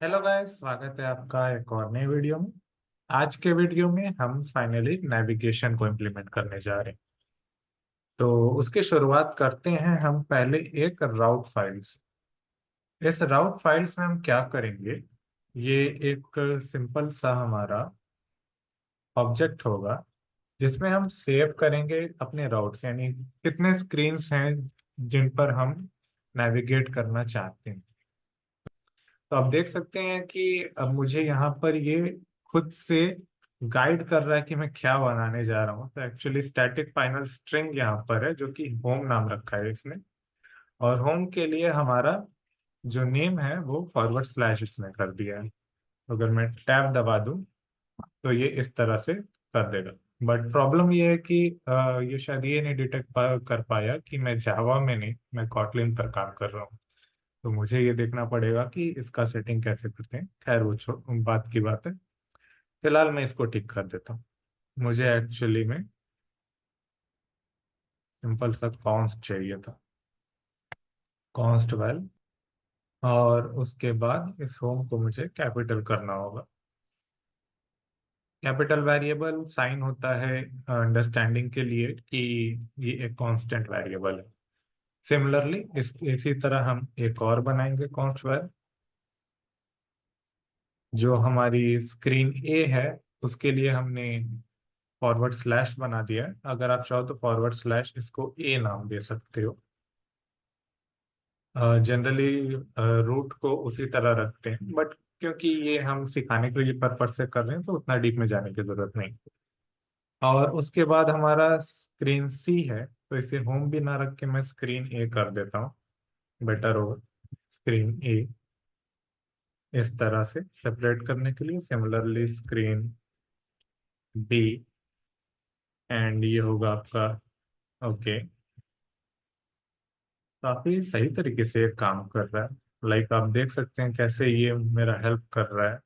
Hello guys, स्वागत है आपका एक और नए वीडियो में। आज के वीडियो में हम फाइनली नेविगेशन को इम्प्लीमेंट करने जा रहे हैं। तो उसकी शुरुआत करते हैं हम पहले एक राउट फाइल से। इस राउट फाइल्स में हम क्या करेंगे, ये एक सिंपल सा हमारा ऑब्जेक्ट होगा जिसमें हम सेव करेंगे अपने राउट्स, यानी कितने स्क्रीन्स हैं जिन पर हम नेविगेट करना चाहते हैं। तो आप देख सकते हैं कि अब मुझे यहाँ पर ये खुद से गाइड कर रहा है कि मैं क्या बनाने जा रहा हूँ। तो एक्चुअली स्टैटिक फाइनल स्ट्रिंग यहाँ पर है जो कि होम नाम रखा है इसने। और होम के लिए हमारा जो नेम है वो फॉरवर्ड स्लैश इसने कर दिया है। तो अगर मैं टैब दबा दूं तो ये इस तरह से कर देगा। बट प्रॉब्लम ये है कि ये शायद ये नहीं डिटेक्ट कर पाया कि मैं जावा में नहीं, मैं कॉटलिन पर काम कर रहा हूँ। तो मुझे ये देखना पड़ेगा कि इसका सेटिंग कैसे करते हैं। खैर वो बात की बात है। फिलहाल मैं इसको ठीक कर देता हूँ। मुझे एक्चुअली में सिंपल सा कॉन्स्ट चाहिए था, कॉन्स्ट वेल। और उसके बाद इस होम को मुझे कैपिटल करना होगा। कैपिटल वेरिएबल साइन होता है अंडरस्टैंडिंग के लिए कि ये एक कांस्टेंट वेरिएबल है। सिमिलरली इसी तरह हम एक और बनाएंगे कॉन्स्ट वेल। जो हमारी स्क्रीन ए है उसके लिए हमने फॉरवर्ड स्लैश बना दिया है। अगर आप चाहो तो फॉरवर्ड स्लैश इसको ए नाम दे सकते हो। जनरली रूट को उसी तरह रखते हैं, बट क्योंकि ये हम सिखाने के लिए पर्पज से कर रहे हैं तो उतना डीप में जाने की जरूरत नहीं। और उसके बाद हमारा स्क्रीन सी है, तो इसे होम भी ना रख के मैं स्क्रीन ए कर देता हूँ। बेटर होगा स्क्रीन ए इस तरह से सेपरेट करने के लिए। सिमिलरली स्क्रीन बी, एंड ये होगा आपका ओके। काफी सही तरीके से ये काम कर रहा है। लाइक आप देख सकते हैं कैसे ये मेरा हेल्प कर रहा है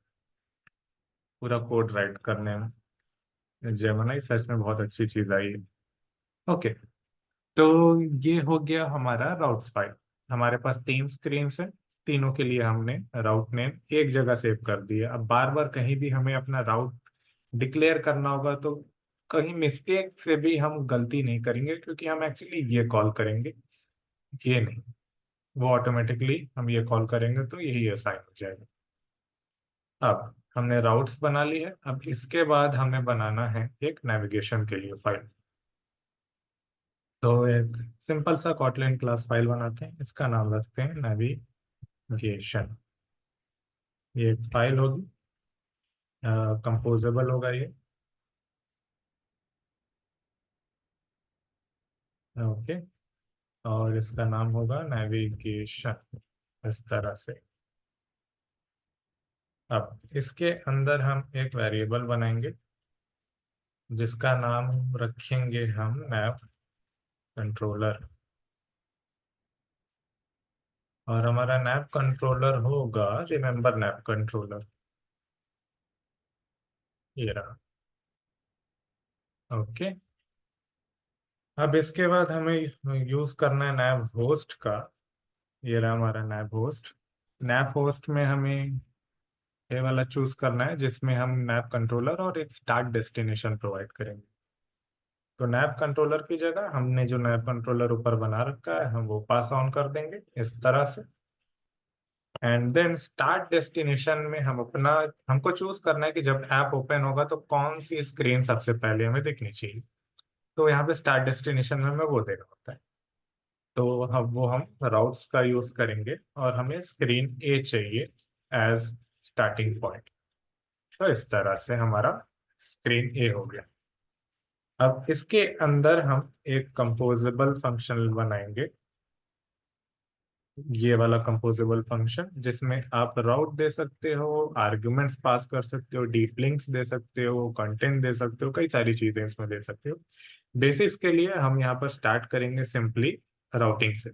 पूरा कोड राइट करने में। जेमिनी सच में बहुत अच्छी चीज आई है। ओके, तो ये हो गया हमारा राउट्स फाइल। हमारे पास तीन स्क्रीन है, तीनों के लिए हमने राउट नेम एक जगह सेव कर दिया। अब बार बार कहीं भी हमें अपना राउट डिक्लेयर करना होगा तो कहीं मिस्टेक से भी हम गलती नहीं करेंगे, क्योंकि हम एक्चुअली ये कॉल करेंगे, ये नहीं। वो ऑटोमेटिकली हम ये कॉल करेंगे तो यही असाइन हो जाएगा। अब हमने राउट्स बना ली है। अब इसके बाद हमें बनाना है एक नेविगेशन के लिए फाइल। तो एक सिंपल सा कॉटलिन क्लास फाइल बनाते हैं, इसका नाम रखते हैं नेविगेशन। ये एक फाइल होगी, कंपोजेबल होगा ये। ओके, और इसका नाम होगा नेविगेशन इस तरह से। अब इसके अंदर हम एक वेरिएबल बनाएंगे जिसका नाम रखेंगे हम नैव कंट्रोलर। और हमारा नैप कंट्रोलर होगा रिमेम्बर नैप कंट्रोलर, ये रहा। ओके, अब इसके बाद हमें यूज करना है नैप होस्ट का। ये रहा हमारा नैप होस्ट। नैप होस्ट में हमें ये वाला चूज करना है जिसमें हम नैप कंट्रोलर और एक स्टार्ट डेस्टिनेशन प्रोवाइड करेंगे। तो नैप कंट्रोलर की जगह हमने जो नैप कंट्रोलर ऊपर बना रखा है हम वो पास ऑन कर देंगे इस तरह से। एंड देन स्टार्ट डेस्टिनेशन में हम अपना, हमको चूज करना है कि जब ऐप ओपन होगा तो कौन सी स्क्रीन सबसे पहले हमें दिखनी चाहिए। तो यहाँ पे स्टार्ट डेस्टिनेशन में हमें वो देना होता है। तो हम राउट्स का यूज करेंगे और हमें स्क्रीन ए चाहिए एज स्टार्टिंग पॉइंट। तो इस तरह से हमारा स्क्रीन ए हो गया। अब इसके अंदर हम एक कंपोजेबल फंक्शन बनाएंगे, ये वाला कंपोजेबल फंक्शन जिसमें आप राउट दे सकते हो, आर्ग्यूमेंट्स पास कर सकते हो, डीप लिंक्स दे सकते हो, कंटेंट दे सकते हो, कई सारी चीजें इसमें दे सकते हो। बेसिक्स के लिए हम यहाँ पर स्टार्ट करेंगे सिंपली राउटिंग से।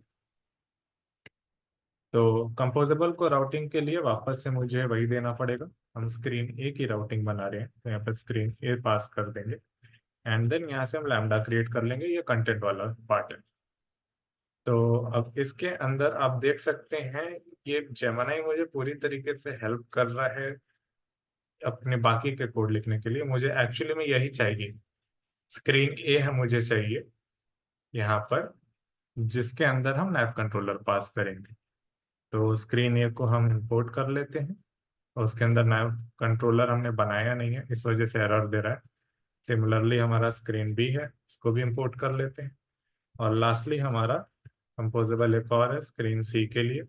तो कंपोजेबल को राउटिंग के लिए वापस से मुझे वही देना पड़ेगा। हम स्क्रीन ए की राउटिंग बना रहे हैं तो यहाँ पर स्क्रीन ए पास कर देंगे। एंड देन यहाँ से हम लैम्डा क्रिएट कर लेंगे, ये कंटेंट वाला पार्ट है। तो अब इसके अंदर आप देख सकते हैं ये जेमिनी मुझे पूरी तरीके से हेल्प कर रहा है अपने बाकी के कोड लिखने के लिए। मुझे एक्चुअली में यही चाहिए, स्क्रीन ए है मुझे चाहिए यहाँ पर, जिसके अंदर हम नैव कंट्रोलर पास करेंगे। तो स्क्रीन ए को हम इंपोर्ट कर लेते हैं और उसके अंदर नैव कंट्रोलर हमने बनाया नहीं है, इस वजह से एरर दे रहा है। सिमिलरली हमारा स्क्रीन बी है, इसको भी इंपोर्ट कर लेते हैं। और लास्टली हमारा कंपोजेबल एक और है स्क्रीन सी के लिए,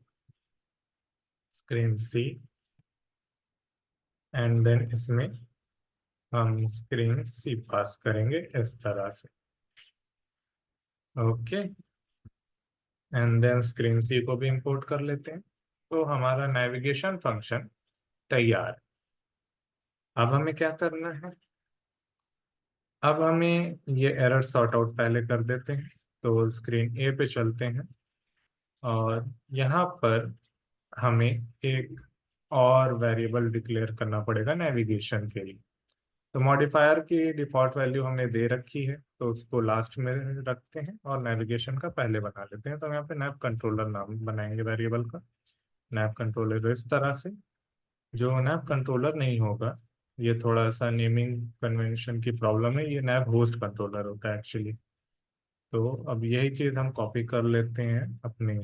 स्क्रीन सी, एंड देन इसमें हम स्क्रीन सी पास करेंगे इस तरह से। ओके, एंड देन स्क्रीन सी को भी इंपोर्ट कर लेते हैं। तो हमारा नेविगेशन फंक्शन तैयार है। अब हमें क्या करना है, अब हमें ये एरर सॉर्ट आउट पहले कर देते हैं। तो स्क्रीन ए पे चलते हैं और यहाँ पर हमें एक और वेरिएबल डिक्लेयर करना पड़ेगा नेविगेशन के लिए। तो मॉडिफायर की डिफॉल्ट वैल्यू हमने दे रखी है, तो उसको लास्ट में रखते हैं और नेविगेशन का पहले बना लेते हैं। तो हम यहाँ पे नैव कंट्रोलर नाम बनाएंगे वेरिएबल का, नैव कंट्रोलर इस तरह से। जो नैव कंट्रोलर नहीं होगा, ये थोड़ा सा नेमिंग कन्वेंशन की प्रॉब्लम है, ये नैव होस्ट कंट्रोलर होता है एक्चुअली। तो अब यही चीज हम कॉपी कर लेते हैं अपने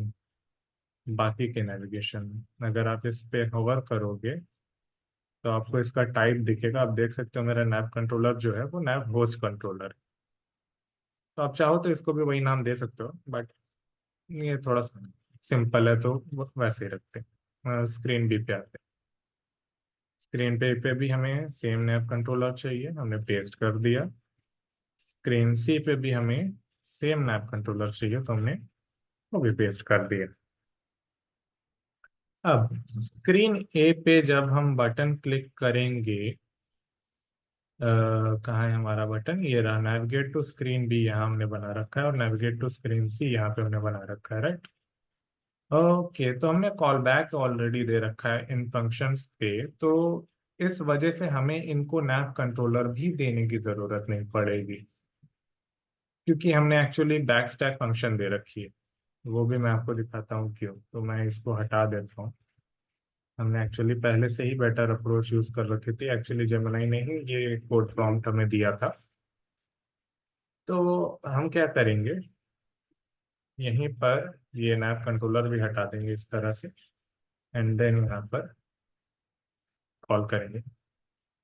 बाकी के नेविगेशन में। अगर आप इस पे होवर करोगे तो आपको इसका टाइप दिखेगा, आप देख सकते हो मेरा नैव कंट्रोलर जो है वो नैव होस्ट कंट्रोलर है। तो आप चाहो तो इसको भी वही नाम दे सकते हो, बट ये थोड़ा सा सिंपल है तो वैसे ही रखते हैं। स्क्रीन बी पे आते हैं। स्क्रीन पे भी हमें सेम नैव कंट्रोलर चाहिए, हमने पेस्ट कर दिया। स्क्रीन सी पे भी हमें सेम नैव कंट्रोलर चाहिए, तो हमने वो भी पेस्ट कर दिया। अब स्क्रीन ए पे जब हम बटन क्लिक करेंगे, कहाँ है हमारा बटन, ये रहा, नेविगेट टू स्क्रीन बी यहाँ हमने बना रखा है और नेविगेट टू स्क्रीन सी यहाँ पे हमने बना रखा है, राइट। ओके, तो हमने कॉल बैक ऑलरेडी दे रखा है इन फंक्शंस पे, तो इस वजह से हमें इनको नैव कंट्रोलर भी देने की जरूरत नहीं पड़ेगी, क्योंकि हमने एक्चुअली बैक स्टैक फंक्शन दे रखी है। वो भी मैं आपको दिखाता हूँ क्यों। तो मैं इसको हटा देता हूँ। हमने एक्चुअली पहले से ही बेटर अप्रोच यूज कर रखी थी, एक्चुअली जेमिनी ने ही ये कोड प्रॉम्प्ट हमें दिया था। तो हम क्या करेंगे, यहीं पर ये नैव कंट्रोलर भी हटा देंगे इस तरह से, एंड देन यहाँ पर कॉल करेंगे।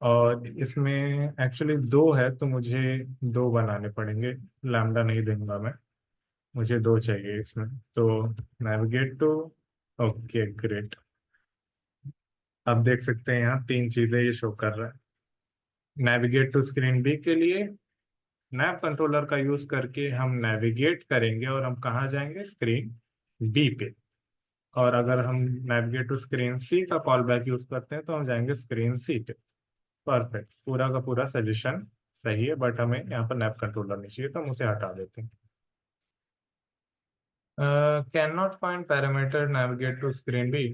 और इसमें एक्चुअली दो है तो मुझे दो बनाने पड़ेंगे, लैम्डा नहीं दूंगा मैं, मुझे दो चाहिए इसमें। तो नेविगेट टू, ओके ग्रेट, आप देख सकते हैं यहाँ तीन चीजें ये शो कर रहा है। नेविगेट टू स्क्रीन बी के लिए नैव कंट्रोलर का यूज करके हम नेविगेट करेंगे और हम कहाँ जाएंगे, स्क्रीन बी पे। और अगर हम नेविगेट टू स्क्रीन सी का कॉल बैक यूज करते हैं तो हम जाएंगे स्क्रीन सी पे। परफेक्ट, पूरा का पूरा सजेशन सही है, बट हमें यहाँ पर नैव कंट्रोलर नहीं चाहिए तो हम उसे हटा देते हैं। Can not find parameter navigate to screen B,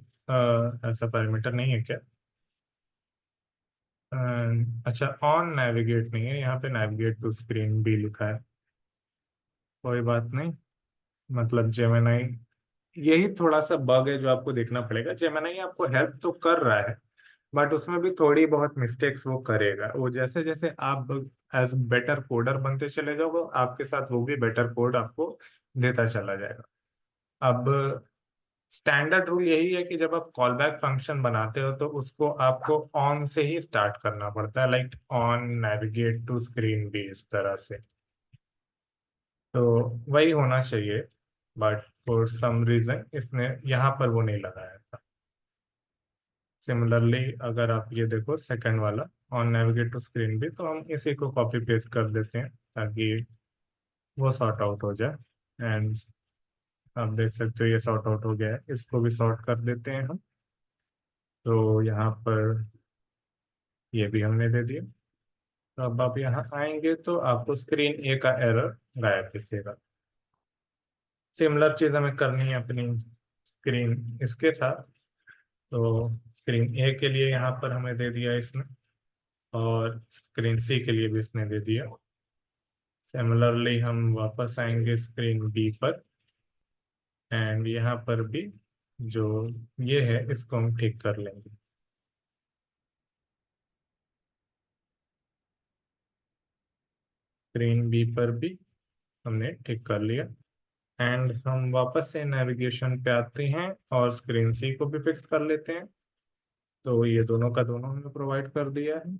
ऐसा पैरामीटर नहीं है क्या? अच्छा, ऑन नेविगेट नहीं है, यहाँ पे नेविगेट टू स्क्रीन बी लिखा है। कोई बात नहीं, मतलब जेमिनी, यही थोड़ा सा बग है जो आपको देखना पड़ेगा। जेमिनी आपको हेल्प तो कर रहा है, बट उसमें भी थोड़ी बहुत मिस्टेक्स वो करेगा। वो जैसे जैसे आप एज बेटर कोडर बनते चले जाओगे, आपके साथ वो भी बेटर कोड आपको देता चला जाएगा। अब स्टैंडर्ड रूल यही है कि जब आप कॉल बैक फंक्शन बनाते हो तो उसको आपको ऑन से ही स्टार्ट करना पड़ता है, like on navigate to screen भी इस तरह से। तो वही होना चाहिए, बट फॉर सम रीजन इसने यहाँ पर वो नहीं लगाया था। सिमिलरली अगर आप ये देखो सेकंड वाला, ऑन नेविगेट टू स्क्रीन भी, तो हम इसी को कॉपी पेस्ट कर देते हैं ताकि वो सॉर्ट आउट हो जाए। एंड आप देख सकते हो ये सॉर्ट आउट हो गया है, इसको भी सॉर्ट कर देते हैं हम। तो यहाँ पर ये भी हमने दे दिया। तो अब आप यहाँ आएंगे तो आपको स्क्रीन ए का एरर गायब दिखेगा। सिमिलर चीज हमें करनी है अपनी स्क्रीन इसके साथ। तो स्क्रीन ए के लिए यहाँ पर हमें दे दिया इसने, और स्क्रीन सी के लिए भी इसने दे दिया। सिमिलरली हम वापस आएंगे स्क्रीन बी पर एंड यहाँ पर भी जो ये है इसको हम ठीक कर लेंगे। स्क्रीन बी पर भी हमने ठीक कर लिया। एंड हम वापस से नेविगेशन पे आते हैं और स्क्रीन सी को भी फिक्स कर लेते हैं। तो ये दोनों का दोनों हमने प्रोवाइड कर दिया है।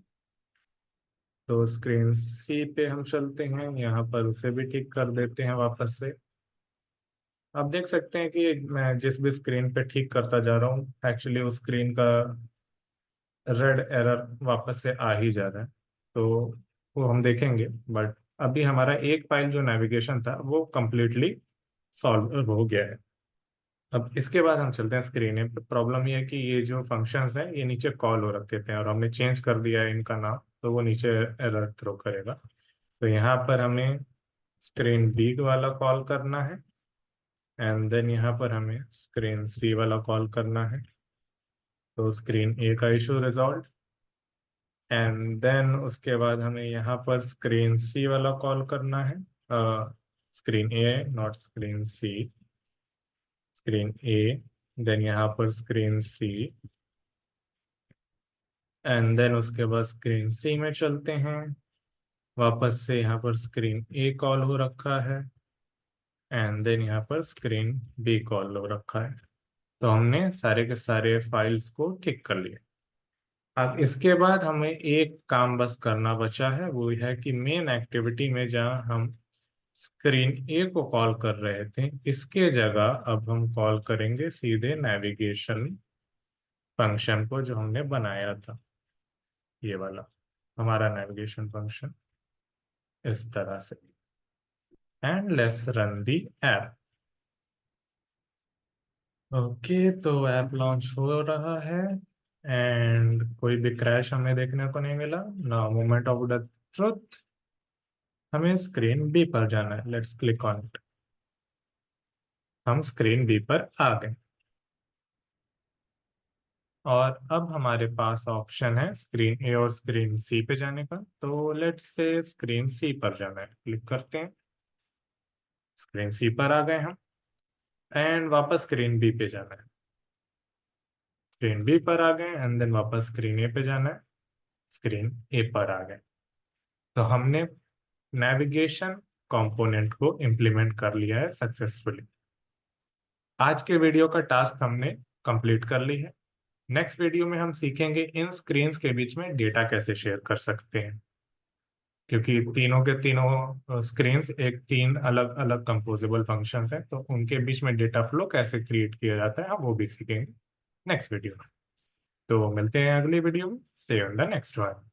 तो स्क्रीन सी पे हम चलते हैं, यहाँ पर उसे भी ठीक कर देते हैं वापस से। आप देख सकते हैं कि मैं जिस भी स्क्रीन पे ठीक करता जा रहा हूँ एक्चुअली उस स्क्रीन का रेड एरर वापस से आ ही जा रहा है। तो वो हम देखेंगे, बट अभी हमारा एक फाइल जो नेविगेशन था वो कंप्लीटली सॉल्व हो गया है। अब इसके बाद हम चलते हैं स्क्रीन पे। प्रॉब्लम ये है कि ये जो फंक्शंस हैं ये नीचे कॉल हो रखे थे और हमने चेंज कर दिया है इनका नाम, तो वो नीचे एरर थ्रो करेगा। तो यहाँ पर हमें स्क्रीन बी वाला कॉल करना है एंड देन यहाँ पर हमें स्क्रीन सी वाला कॉल करना है। तो स्क्रीन ए का इशू रिजॉल्व एंड देन उसके बाद हमें यहाँ पर स्क्रीन सी वाला कॉल करना है। Screen A not screen C, screen A then यहाँ पर स्क्रीन सी एंड देन उसके बाद स्क्रीन सी में चलते हैं। वापस से यहाँ पर स्क्रीन ए कॉल हो रखा है एंड देन यहाँ पर स्क्रीन बी कॉल हो रखा है। तो हमने सारे के सारे फाइल्स को ठीक कर लिया। अब इसके बाद हमें एक काम बस करना बचा है, वो है कि मेन एक्टिविटी में जहाँ हम स्क्रीन ए को कॉल कर रहे थे इसके जगह अब हम कॉल करेंगे सीधे नेविगेशन फंक्शन को जो हमने बनाया था, ये वाला हमारा नेविगेशन फंक्शन इस तरह से। And let's run the app. Okay, तो ऐप लॉन्च हो रहा है एंड कोई भी क्रैश हमें देखने को नहीं मिला ना, मोमेंट ऑफ द ट्रुथ। हमें स्क्रीन बी पर जाना है, लेट्स क्लिक ऑन इट। हम स्क्रीन बी पर आ गए और अब हमारे पास ऑप्शन है स्क्रीन ए और स्क्रीन सी पे जाने का। तो लेट्स से स्क्रीन सी पर जाना है, क्लिक करते हैं। स्क्रीन सी पर आ गए हम एंड वापस स्क्रीन बी पे जाना है। स्क्रीन बी पर आ गए एंड देन वापस स्क्रीन ए पे जाना है। स्क्रीन ए पर आ गए। तो हमने नेविगेशन कंपोनेंट को इम्प्लीमेंट कर लिया है सक्सेसफुली। आज के वीडियो का टास्क हमने कंप्लीट कर ली है। नेक्स्ट वीडियो में हम सीखेंगे इन स्क्रीन्स के बीच में डेटा कैसे शेयर कर सकते हैं, क्योंकि तीनों के तीनों स्क्रीन्स एक तीन अलग अलग कंपोजेबल फंक्शंस हैं, तो उनके बीच में डेटा फ्लो कैसे क्रिएट किया जाता है हम वो भी सीखेंगे नेक्स्ट वीडियो में। तो मिलते हैं अगली वीडियो में। See you in the next one.